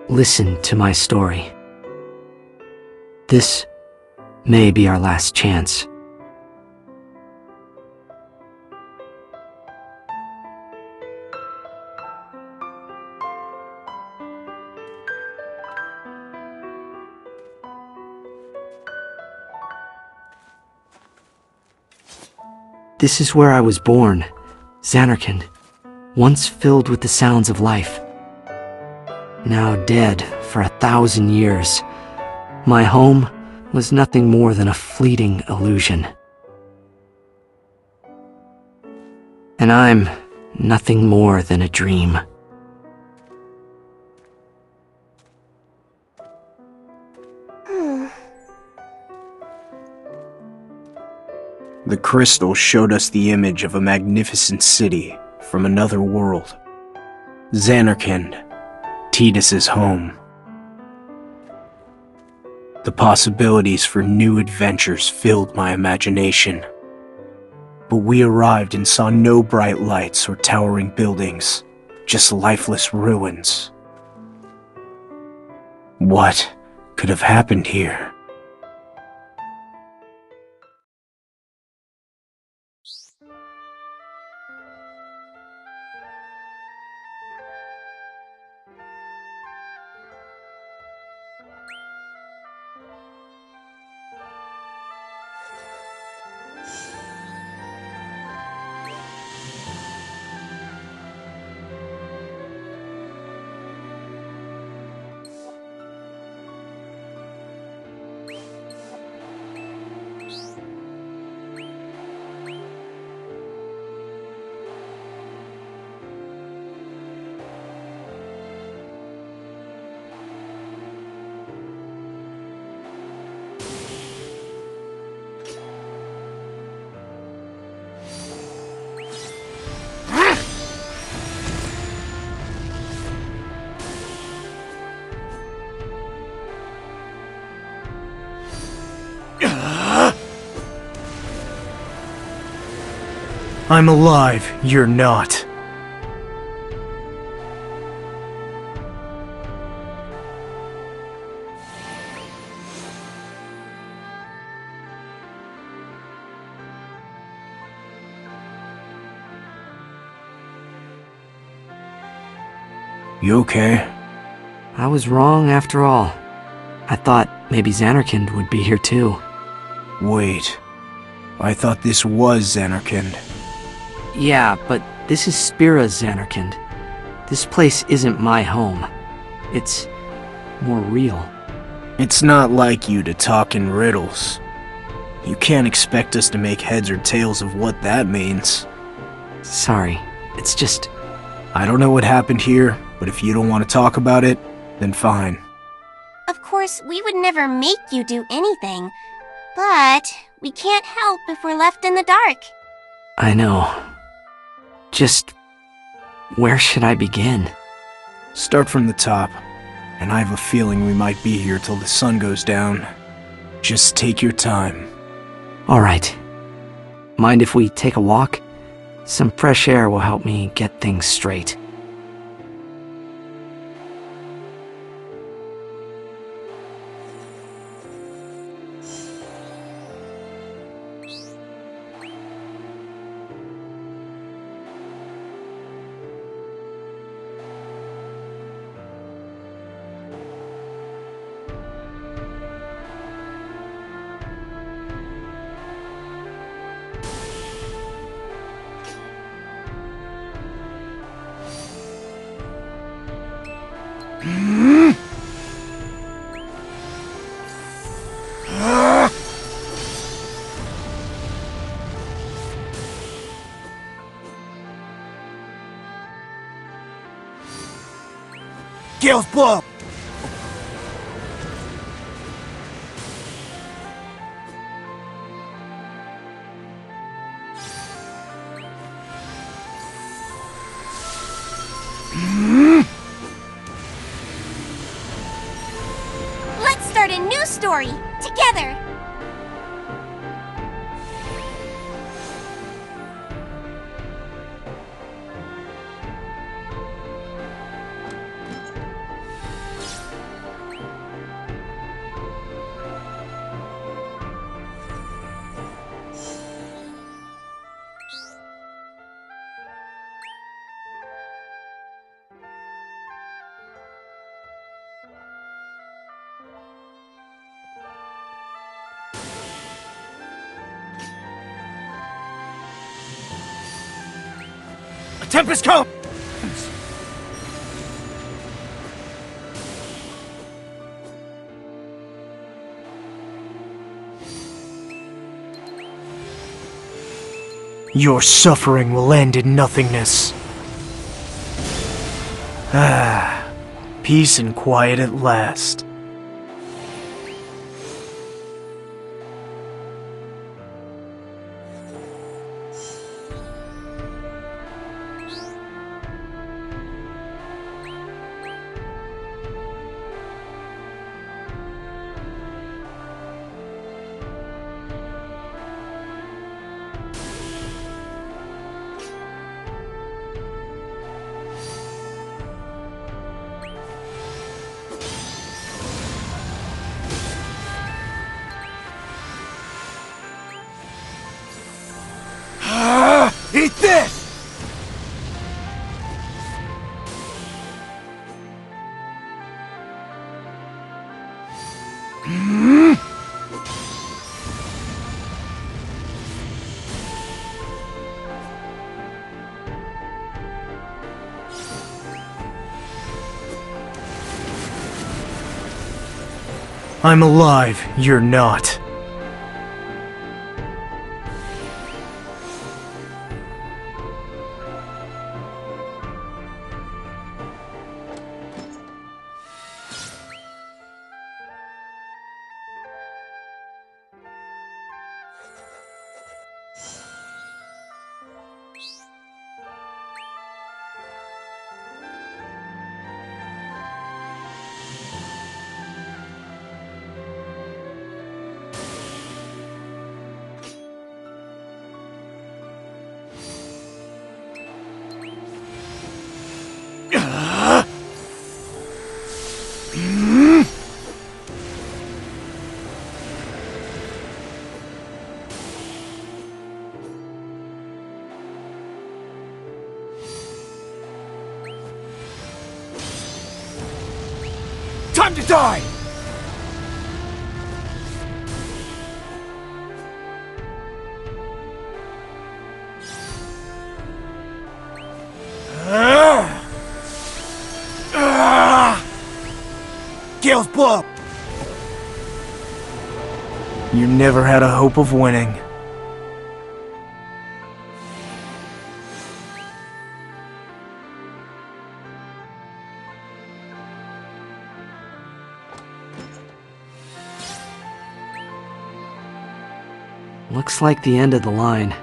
Listen to my story. This may be our last chance. This is where I was born, Zanarkand, once filled with the sounds of life. Now dead for 1,000 years, my home was nothing more than a fleeting illusion. And I'm nothing more than a dream. The crystal showed us the image of a magnificent city from another world. Zanarkand, Tidus's home. The possibilities for new adventures filled my imagination. But we arrived and saw no bright lights or towering buildings, just lifeless ruins. What could have happened here? I'm alive, you're not. You okay? I was wrong after all. I thought maybe Zanarkand would be here too. Wait, I thought this was Zanarkand. Yeah, but this is Spira's Zanarkand. This place isn't my home. It's more real. It's not like you to talk in riddles. You can't expect us to make heads or tails of what that means. Sorry, it's just... I don't know what happened here, but if you don't want to talk about it, then fine. Of course, we would never make you do anything, but we can't help if we're left in the dark. I know. Just... where should I begin? Start from the top, and I have a feeling we might be here till the sun goes down. Just take your time. Alright. Mind if we take a walk? Some fresh air will help me get things straight. Gale's blow! Let's start a new story together. A tempest comes! Your suffering will end in nothingness. Ah, peace and quiet at last. Eat this! I'm alive, you're not. Time to die! Gale's blow! You never had a hope of winning. Looks like the end of the line.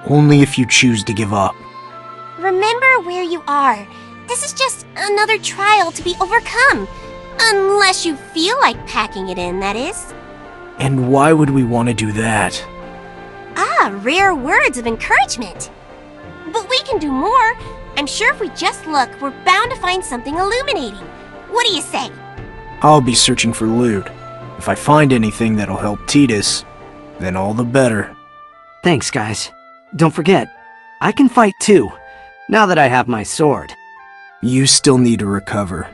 Only if you choose to give up. Remember where you are. This is just another trial to be overcome. Unless you feel like packing it in, that is. And why would we want to do that? Ah, rare words of encouragement. But we can do more. I'm sure if we just look, we're bound to find something illuminating. What do you say? I'll be searching for loot. If I find anything that'll help Titus, then all the better. Thanks, guys. Don't forget, I can fight too, now that I have my sword. You still need to recover.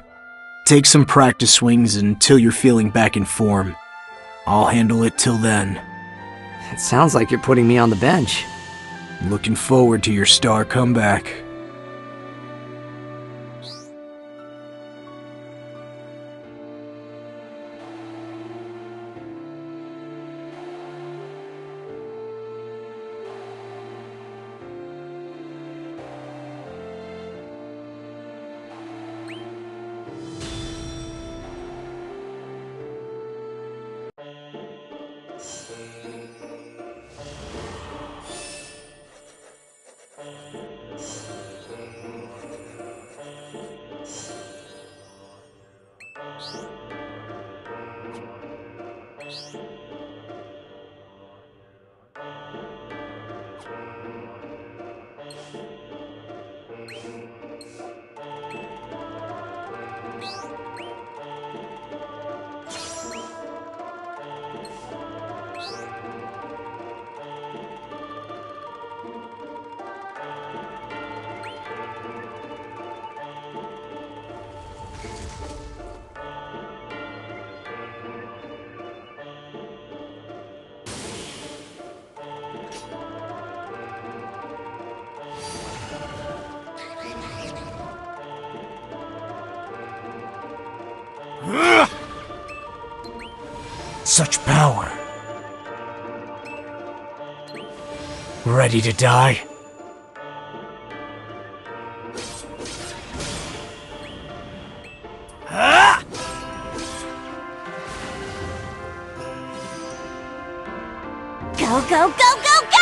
Take some practice swings until you're feeling back in form. I'll handle it till then. It sounds like you're putting me on the bench. Looking forward to your star comeback. Such power. Ready to die? Go, go, go, go, go!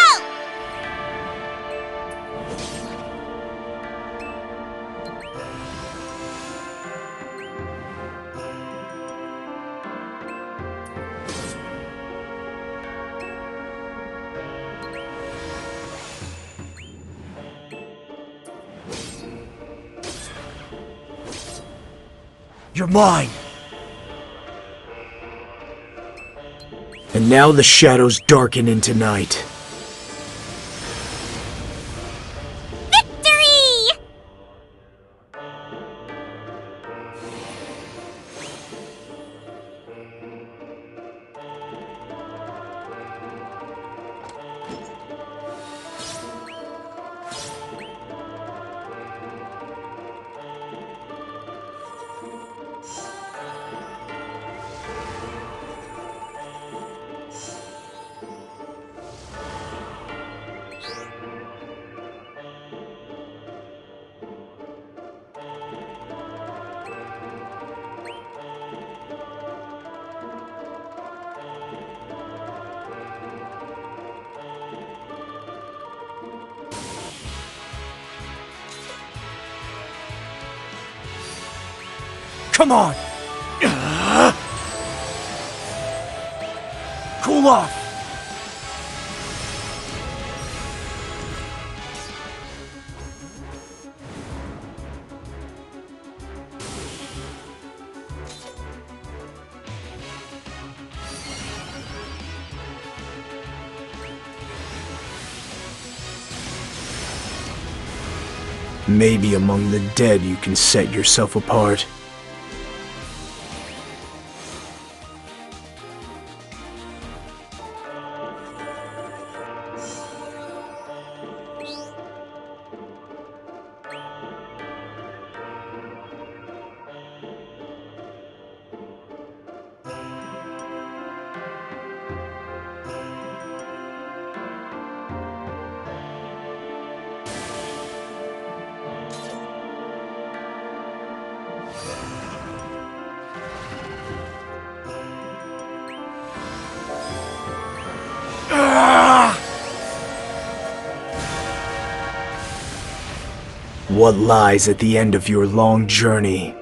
You're mine! And now the shadows darken into night. Victory! Come on! Cool off! Maybe among the dead you can set yourself apart. What lies at the end of your long journey?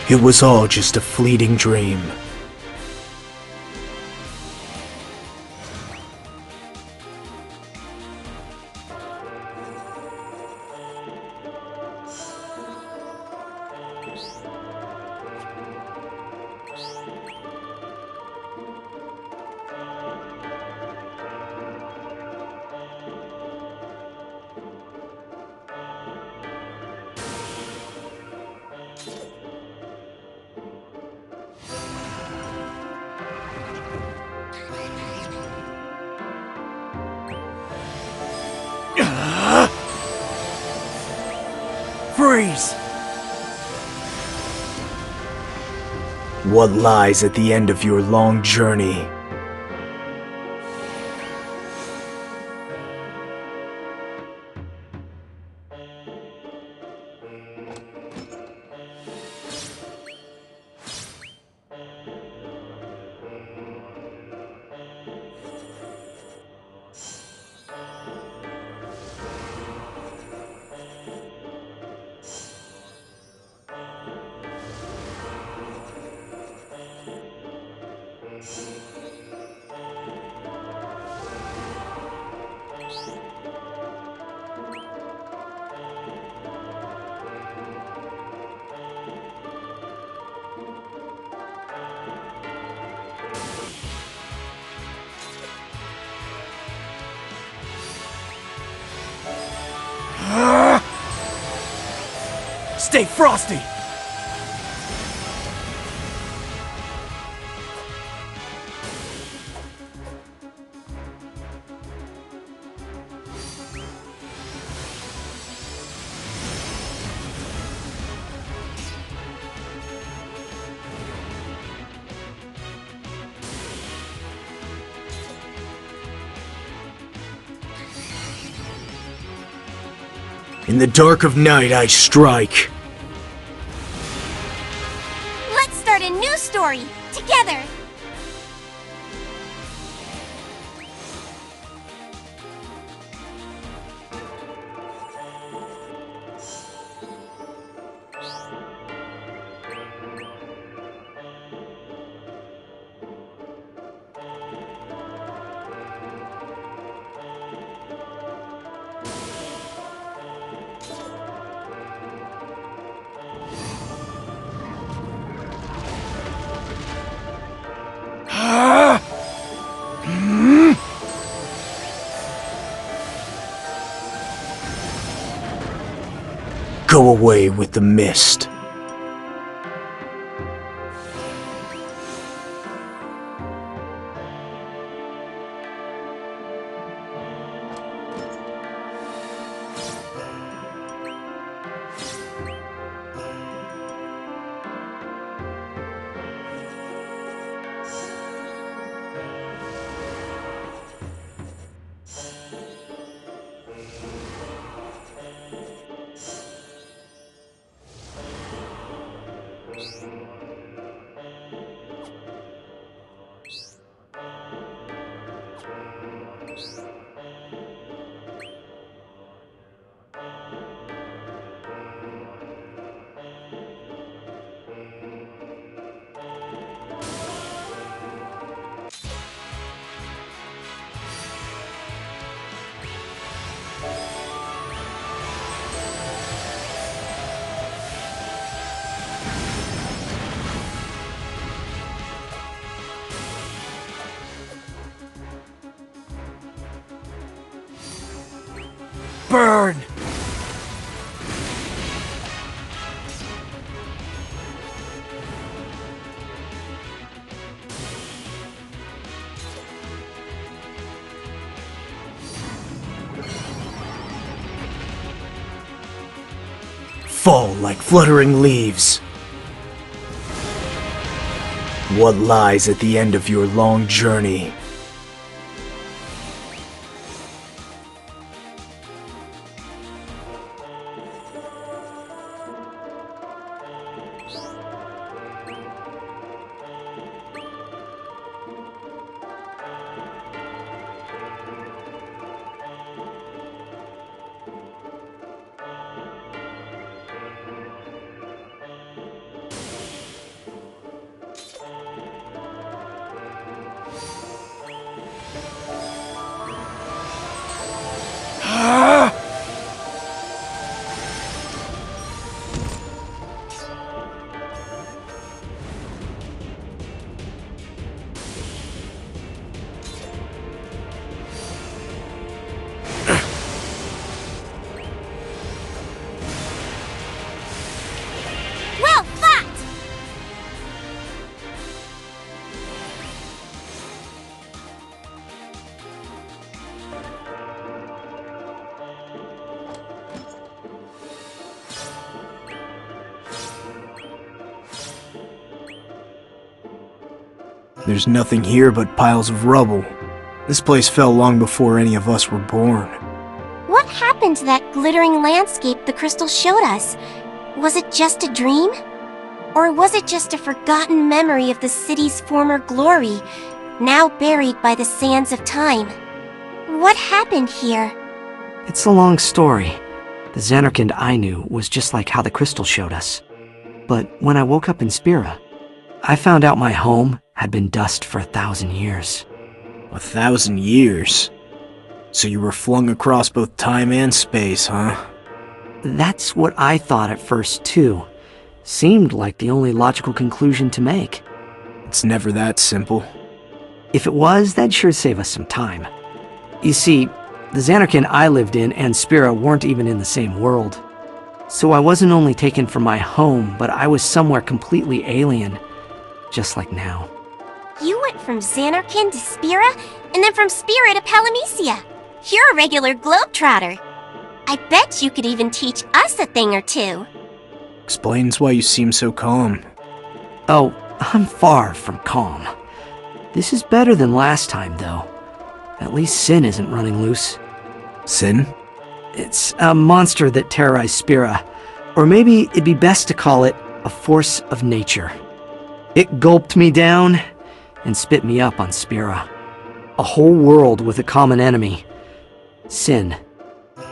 It was all just a fleeting dream. Freeze! What lies at the end of your long journey? Stay frosty! In the dark of night I strike. Let's start a new story, together! Go away with the mist. Burn! Fall like fluttering leaves. What lies at the end of your long journey? There's nothing here but piles of rubble. This place fell long before any of us were born. What happened to that glittering landscape the crystal showed us? Was it just a dream? Or was it just a forgotten memory of the city's former glory, now buried by the sands of time? What happened here? It's a long story. The Xanarkand I knew was just like how the crystal showed us. But when I woke up in Spira, I found out my home had been dust for 1,000 years. 1,000 years? So you were flung across both time and space, huh? That's what I thought at first, too. Seemed like the only logical conclusion to make. It's never that simple. If it was, that'd sure save us some time. You see, the Xanarkand I lived in and Spira weren't even in the same world. So I wasn't only taken from my home, but I was somewhere completely alien, just like now. You went from Xanarkand to Spira, and then from Spira to Palamecia. You're a regular globetrotter. I bet you could even teach us a thing or two. Explains why you seem so calm. Oh, I'm far from calm. This is better than last time, though. At least Sin isn't running loose. Sin? It's a monster that terrorized Spira. Or maybe it'd be best to call it a force of nature. It gulped me down and spit me up on Spira. A whole world with a common enemy. Sin.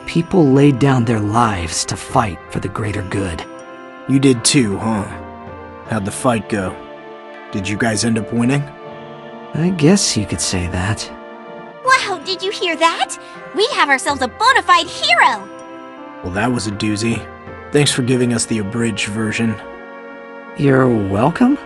People laid down their lives to fight for the greater good. You did too, huh? How'd the fight go? Did you guys end up winning? I guess you could say that. Wow, did you hear that? We have ourselves a bona fide hero! Well, that was a doozy. Thanks for giving us the abridged version. You're welcome?